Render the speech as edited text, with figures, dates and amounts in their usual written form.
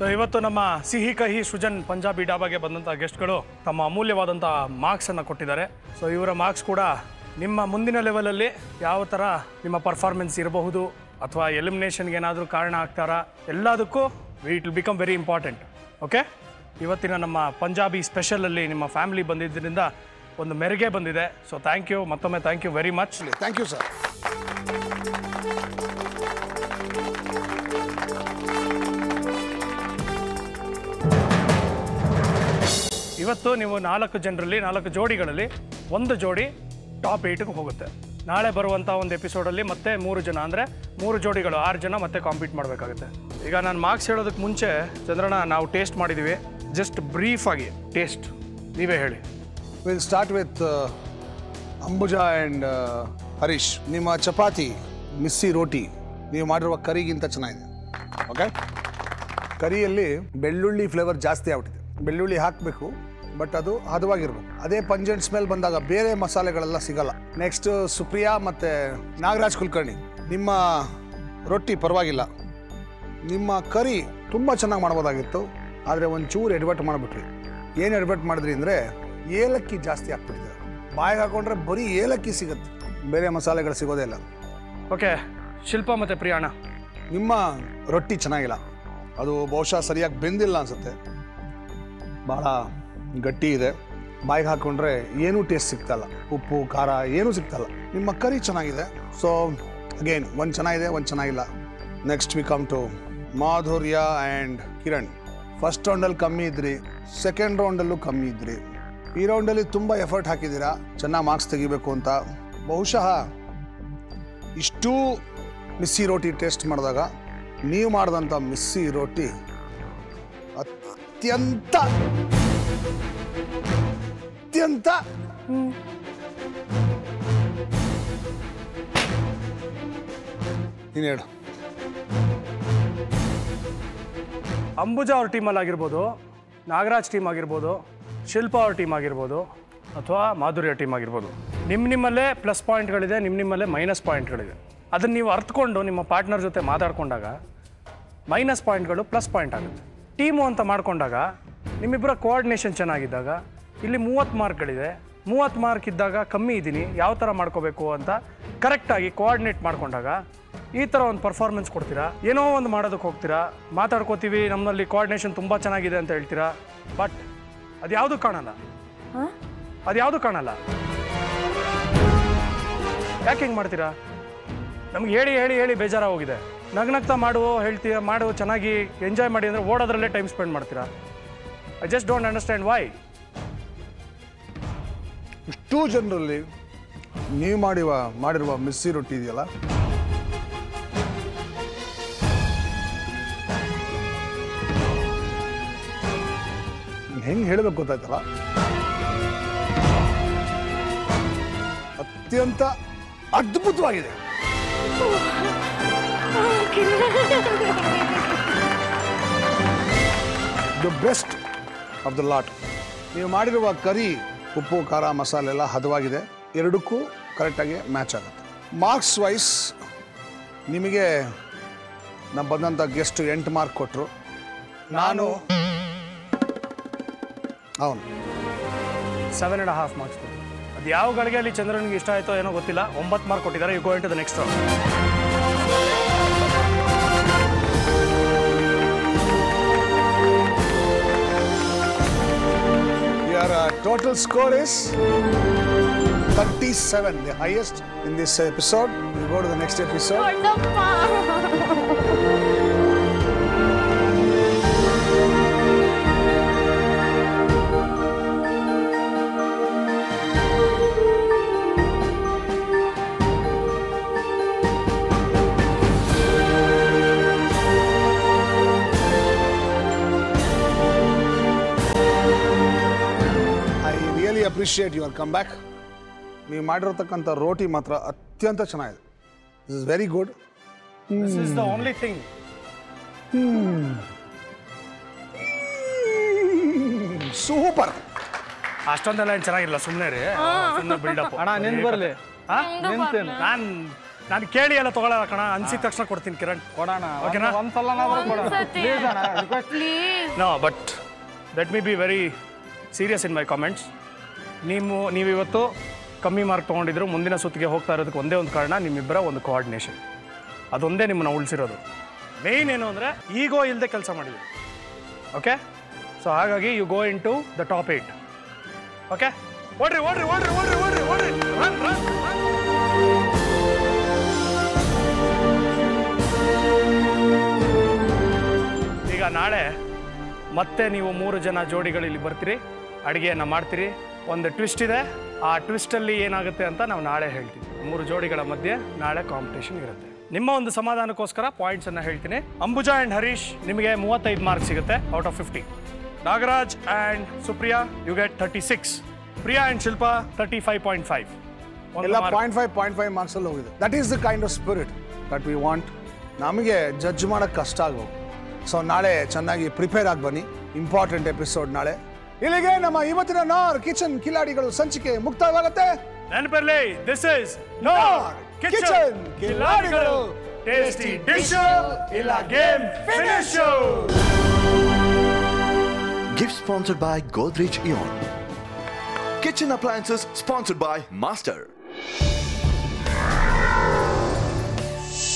So ಇವತ್ತು ನಮ್ಮ ಸಿಹಿ ಕಹಿ ಸೃಜನ್ ಪಂಜಾಬಿ ಡಾಬಾಗೆ ಬಂದಂಥ ಗೆಸ್ಟ್ಗಳು ತಮ್ಮ ಅಮೂಲ್ಯವಾದಂಥ ಮಾರ್ಕ್ಸನ್ನು ಕೊಟ್ಟಿದ್ದಾರೆ. ಸೊ ಇವರ ಮಾರ್ಕ್ಸ್ ಕೂಡ ನಿಮ್ಮ ಮುಂದಿನ ಲೆವೆಲಲ್ಲಿ ಯಾವ ಥರ ನಿಮ್ಮ ಪರ್ಫಾರ್ಮೆನ್ಸ್ ಇರಬಹುದು ಅಥವಾ ಎಲಿಮಿನೇಷನ್ಗೆ ಏನಾದರೂ ಕಾರಣ ಆಗ್ತಾರಾ ಎಲ್ಲದಕ್ಕೂ it will become very important. Okay, ಇವತ್ತಿನ ನಮ್ಮ ಪಂಜಾಬಿ ಸ್ಪೆಷಲಲ್ಲಿ ನಿಮ್ಮ ಫ್ಯಾಮಿಲಿ ಬಂದಿದ್ದರಿಂದ ಒಂದು ಮೆರುಗೆ ಬಂದಿದೆ. ಸೊ ಥ್ಯಾಂಕ್ ಯು, ಮತ್ತೊಮ್ಮೆ thank you very much. Thank you sir. ಇವತ್ತು ನೀವು 4 ಜನರಲ್ಲಿ 4 ಜೋಡಿಗಳಲ್ಲಿ ಒಂದು ಜೋಡಿ ಟಾಪ್ 8ಗೆ ಹೋಗುತ್ತೆ. ನಾಳೆ ಬರುವಂಥ ಒಂದು ಎಪಿಸೋಡಲ್ಲಿ ಮತ್ತೆ 3 ಜನ ಅಂದರೆ 3 ಜೋಡಿಗಳು 6 ಜನ ಮತ್ತೆ ಕಾಂಪೀಟ್ ಮಾಡಬೇಕಾಗುತ್ತೆ. ಈಗ ನಾನು ಮಾರ್ಕ್ಸ್ ಹೇಳೋದಕ್ಕೆ ಮುಂಚೆ ಚಂದ್ರಣ್ಣ, ನಾವು ಟೇಸ್ಟ್ ಮಾಡಿದ್ದೀವಿ, ಜಸ್ಟ್ ಬ್ರೀಫ್ ಆಗಿ ಟೇಸ್ಟ್ ನೀವೇ ಹೇಳಿ. Will start with Ambuja and Harish. ನಿಮ್ಮ ಚಪಾತಿ ಮಿಸ್ಸಿ ರೋಟಿ ನೀವು ಮಾಡಿರುವ ಕರಿಗಿಂತ ಚೆನ್ನಾಗಿದೆ. ಓಕೆ, ಕರಿಯಲ್ಲಿ ಬೆಳ್ಳುಳ್ಳಿ ಫ್ಲೇವರ್ ಜಾಸ್ತಿ ಆಗ್ಬಿಟ್ಟಿದೆ. ಬೆಳ್ಳುಳ್ಳಿ ಹಾಕಬೇಕು, ಬಟ್ ಅದು ಹದವಾಗಿರ್ಬೇಕು. ಅದೇ ಪಂಜೆಂಟ್ ಸ್ಮೆಲ್ ಬಂದಾಗ ಬೇರೆ ಮಸಾಲೆಗಳೆಲ್ಲ ಸಿಗಲ್ಲ. ನೆಕ್ಸ್ಟ್ ಸುಪ್ರಿಯಾ ಮತ್ತು ನಾಗರಾಜ್ ಕುಲಕರ್ಣಿ, ನಿಮ್ಮ ರೊಟ್ಟಿ ಪರವಾಗಿಲ್ಲ. ನಿಮ್ಮ ಕರಿ ತುಂಬ ಚೆನ್ನಾಗಿ ಮಾಡ್ಬೋದಾಗಿತ್ತು, ಆದರೆ ಒಂಚೂರು ಎಡ್ವರ್ಟ್ ಮಾಡಿಬಿಟ್ರಿ. ಏನು ಎಡ್ವರ್ಟ್ ಮಾಡಿದ್ರಿ ಅಂದರೆ ಏಲಕ್ಕಿ ಜಾಸ್ತಿ ಹಾಕ್ಬಿಟ್ಟಿದೆ. ಬಾಯಿಗೆ ಹಾಕೊಂಡ್ರೆ ಬರೀ ಏಲಕ್ಕಿ ಸಿಗುತ್ತೆ, ಬೇರೆ ಮಸಾಲೆಗಳು ಸಿಗೋದೇ ಇಲ್ಲ. ಓಕೆ, ಶಿಲ್ಪ ಮತ್ತು ಪ್ರಿಯಾಣ, ನಿಮ್ಮ ರೊಟ್ಟಿ ಚೆನ್ನಾಗಿಲ್ಲ. ಅದು ಬಹುಶಃ ಸರಿಯಾಗಿ ಬೆಂದಿಲ್ಲ ಅನಿಸುತ್ತೆ, ಭಾಳ ಗಟ್ಟಿ ಇದೆ. ಬಾಯಿಗೆ ಹಾಕ್ಕೊಂಡ್ರೆ ಏನೂ ಟೇಸ್ಟ್ ಸಿಗ್ತಲ್ಲ, ಉಪ್ಪು ಖಾರ ಏನೂ ಸಿಗ್ತಲ್ಲ. ನಿಮ್ಮ ಕರಿ ಚೆನ್ನಾಗಿದೆ. ಸೊ ಅಗೇನ್ ಒಂದು ಚೆನ್ನಾಗಿದೆ, ಒಂದು ಚೆನ್ನಾಗಿಲ್ಲ. Next we come to Madhurya and Kiran. First ರೌಂಡಲ್ಲಿ ಕಮ್ಮಿ ಇದ್ರಿ, ಸೆಕೆಂಡ್ ರೌಂಡಲ್ಲೂ ಕಮ್ಮಿ ಇದ್ರಿ. ಈ ರೌಂಡಲ್ಲಿ ತುಂಬ ಎಫರ್ಟ್ ಹಾಕಿದ್ದೀರಾ ಚೆನ್ನಾಗಿ ಮಾರ್ಕ್ಸ್ ತೆಗಿಬೇಕು ಅಂತ. ಬಹುಶಃ ಇಷ್ಟೂ ಮಿಸ್ಸಿ ರೋಟಿ ಟೇಸ್ಟ್ ಮಾಡಿದಾಗ ನೀವು ಮಾಡಿದಂಥ ಮಿಸ್ಸಿ ರೋಟಿ ಅತ್ಯಂತ ನೀನು ಹೇಳು. ಅಂಬುಜಾ ಅವ್ರ ಟೀಮಲ್ಲಿ ಆಗಿರ್ಬೋದು, ನಾಗರಾಜ್ ಟೀಮ್ ಆಗಿರ್ಬೋದು, ಶಿಲ್ಪ ಅವ್ರ ಟೀಮ್ ಆಗಿರ್ಬೋದು, ಅಥವಾ ಮಾಧುರ್ಯ ಟೀಮ್ ಆಗಿರ್ಬೋದು, ನಿಮ್ಮಲ್ಲೇ ಪ್ಲಸ್ ಪಾಯಿಂಟ್ಗಳಿದೆ, ನಿಮ್ಮಲ್ಲೇ ಮೈನಸ್ ಪಾಯಿಂಟ್ಗಳಿದೆ. ಅದನ್ನು ನೀವು ಅರ್ಥಕೊಂಡು ನಿಮ್ಮ ಪಾರ್ಟ್ನರ್ ಜೊತೆ ಮಾತಾಡ್ಕೊಂಡಾಗ ಮೈನಸ್ ಪಾಯಿಂಟ್ಗಳು ಪ್ಲಸ್ ಪಾಯಿಂಟ್ ಆಗುತ್ತೆ. ಟೀಮು ಅಂತ ಮಾಡ್ಕೊಂಡಾಗ ನಿಮ್ಮಿಬ್ಬರ ಕೋಆರ್ಡಿನೇಷನ್ ಚೆನ್ನಾಗಿದ್ದಾಗ ಇಲ್ಲಿ 30 ಮಾರ್ಕ್ಗಳಿದೆ. 30 ಮಾರ್ಕ್ ಇದ್ದಾಗ ಕಮ್ಮಿ ಇದ್ದೀನಿ, ಯಾವ ಥರ ಮಾಡ್ಕೋಬೇಕು ಅಂತ ಕರೆಕ್ಟಾಗಿ ಕೋಆರ್ಡಿನೇಟ್ ಮಾಡ್ಕೊಂಡಾಗ ಈ ಥರ ಒಂದು ಪರ್ಫಾರ್ಮೆನ್ಸ್ ಕೊಡ್ತೀರಾ. ಏನೋ ಒಂದು ಮಾಡೋದಕ್ಕೆ ಹೋಗ್ತೀರಾ, ಮಾತಾಡ್ಕೋತೀವಿ, ನಮ್ಮಲ್ಲಿ ಕೋಆರ್ಡಿನೇಷನ್ ತುಂಬ ಚೆನ್ನಾಗಿದೆ ಅಂತ ಹೇಳ್ತೀರಾ, ಬಟ್ ಅದ್ಯಾವುದು ಕಾಣಲ್ಲ. ಯಾಕೆ ಹಿಂಗೆ ಮಾಡ್ತೀರಾ? ನಮ್ಗೆ ಹೇಳಿ ಹೇಳಿ ಹೇಳಿ ಬೇಜಾರ ಹೋಗಿದೆ. ನಗ್ನಗ್ತಾ ಹೇಳ್ತೀರಾ, ಮಾಡು ಚೆನ್ನಾಗಿ ಎಂಜಾಯ್ ಮಾಡಿ ಅಂದರೆ ಓಡೋದ್ರಲ್ಲೇ ಟೈಮ್ ಸ್ಪೆಂಡ್ ಮಾಡ್ತೀರಾ. I just don't understand Y. ಇಷ್ಟೂ ಜನರಲ್ಲಿ ನೀವು ಮಾಡಿರುವ ಮಿಸ್ಸಿ ರೊಟ್ಟಿ ಇದೆಯಲ್ಲ, ಹೆಂಗೆ ಹೇಳಬೇಕು ಗೊತ್ತಾಯ್ತಲ್ಲ, ಅತ್ಯಂತ ಅದ್ಭುತವಾಗಿದೆ. The best of the lot. ನೀವು ಮಾಡಿರುವ ಕರಿ, ಉಪ್ಪು ಖಾರ ಮಸಾಲೆ ಎಲ್ಲ ಹದವಾಗಿದೆ. ಎರಡಕ್ಕೂ ಕರೆಕ್ಟಾಗಿ ಮ್ಯಾಚ್ ಆಗುತ್ತೆ. ಮಾರ್ಕ್ಸ್ ವೈಸ್ ನಿಮಗೆ ನಮ್ಮ ಬಂದಂಥ ಗೆಸ್ಟ್ 8 ಮಾರ್ಕ್ ಕೊಟ್ಟರು. ನಾನು 7.5 ಮಾರ್ಕ್ಸ್ ಕೊಟ್ಟು. ಅದು ಯಾವ ಗಳಿಗೆಯಲ್ಲಿ ಚಂದ್ರನಿಗೆ ಇಷ್ಟ ಆಯಿತೋ ಏನೋ ಗೊತ್ತಿಲ್ಲ, 9 ಮಾರ್ಕ್ ಕೊಟ್ಟಿದ್ದಾರೆ. You go into the next round. Your total score is 37, the highest in this episode. We go to the next episode. Appreciate your comeback. ನೀವು ಮಾಡಿರತಕ್ಕಂಥ ರೋಟಿ ಮಾತ್ರ ಅತ್ಯಂತ ಚೆನ್ನಾಗಿದೆ. This is very good. This is the only thing. Super. ಅಷ್ಟೊಂದೆಲ್ಲ ಏನು ಚೆನ್ನಾಗಿಲ್ಲ, ಸುಮ್ಮನೆ ರೀ, ಸುಮ್ಮನೆ ಬಿಲ್ಡಪ್. ಅಣ್ಣ ನಿಂದು ಬರಲಿ. ನಾನು ನಾನು ಕೇಳಿ ಎಲ್ಲ ತಗೊಳ್ಳಲ್ಲ ಕಣ, ಅನ್ಸಿದ ತಕ್ಷಣ ಕೊಡ್ತೀನಿ ಕಿರಣ್. ಕೊಡೋಣ ಓಕೆನಾ? No but let me be very serious in my comments. ನೀವಿವತ್ತು ಕಮ್ಮಿ ಮಾರ್ಕ್ ತೊಗೊಂಡಿದ್ರು, ಮುಂದಿನ ಸುತ್ತಿಗೆ ಹೋಗ್ತಾ ಇರೋದಕ್ಕೆ ಒಂದೇ ಒಂದು ಕಾರಣ, ನಿಮ್ಮಿಬ್ಬರ ಒಂದು ಕೋಆರ್ಡಿನೇಷನ್. ಅದೊಂದೇ ನಿಮ್ಮನ್ನು ಉಳಿಸಿರೋದು. ಮೇಯ್ನ್ ಏನು ಅಂದರೆ ಈಗೋ ಇಲ್ಲದೆ ಕೆಲಸ ಮಾಡಿದ್ವಿ. ಓಕೆ, ಸೊ ಹಾಗಾಗಿ you go into the top 8. Okay, ಓಡ್ರಿ ಓಡ್ರಿ ಓಡ್ರಿ ಓಡ್ರಿ ಓಡ್ರಿ ಓಡ್ರಿ, ರನ್ ರನ್. ಈಗ ನಾಳೆ ಮತ್ತೆ ನೀವು 3 ಜನ ಜೋಡಿಗಳಲ್ಲಿ ಬರ್ತೀರಿ, ಅಡುಗೆಯನ್ನು ಮಾಡ್ತೀರಿ. ಒಂದು ಟ್ವಿಸ್ಟ್ ಇದೆ, ಆ ಟ್ವಿಸ್ಟಲ್ಲಿ ಏನಾಗುತ್ತೆ ಅಂತ ನಾವು ನಾಳೆ ಹೇಳ್ತೀವಿ. 3 ಜೋಡಿಗಳ ಮಧ್ಯೆ ನಾಳೆ ಕಾಂಪಿಟೇಷನ್ ಇರುತ್ತೆ. ನಿಮ್ಮ ಒಂದು ಸಮಾಧಾನಕ್ಕೋಸ್ಕರ ಪಾಯಿಂಟ್ಸನ್ನು ಹೇಳ್ತೀನಿ. ಅಂಬುಜಾ ಆ್ಯಂಡ್ ಹರೀಶ್ ನಿಮಗೆ 35 ಮಾರ್ಕ್ಸ್ ಸಿಗುತ್ತೆ out of 50. Nagaraj and Supriya you get 36. Priya and Shilpa 35.5. ಎಲ್ಲ 0.5 ಮಾರ್ಕ್ಸಲ್ಲಿ ಹೋಗಿದೆ. That is the kind of spirit that we want. ನಮಗೆ ಜಡ್ಜ್ ಮಾಡೋಕ್ಕೆ ಕಷ್ಟ ಆಗ್ಬೋದು. ಸೊ ನಾಳೆ ಚೆನ್ನಾಗಿ ಪ್ರಿಪೇರ್ ಆಗಿ ಬನ್ನಿ. ಇಂಪಾರ್ಟೆಂಟ್ ಎಪಿಸೋಡ್ ನಾಳೆ. ಇಲ್ಲಿಗೆ ನಮ್ಮ ಇವತ್ತಿನ ನಾರ್ ಕಿಚನ್ ಕಿಲಾಡಿಗಳು ಸಂಚಿಕೆ ಮುಕ್ತಾಯವಾಗುತ್ತೆ. ನೆನಪಿರಲಿ, ದಿಸ್ ಇಸ್ ನಾರ್ ಕಿಚನ್ ಕಿಲಾಡಿಗಳು. ಟೇಸ್ಟಿ ಡಿಶ್ ಇಲ್ಲ game finish. Gift sponsored by Godrej Eon. Kitchen appliances sponsored by Master.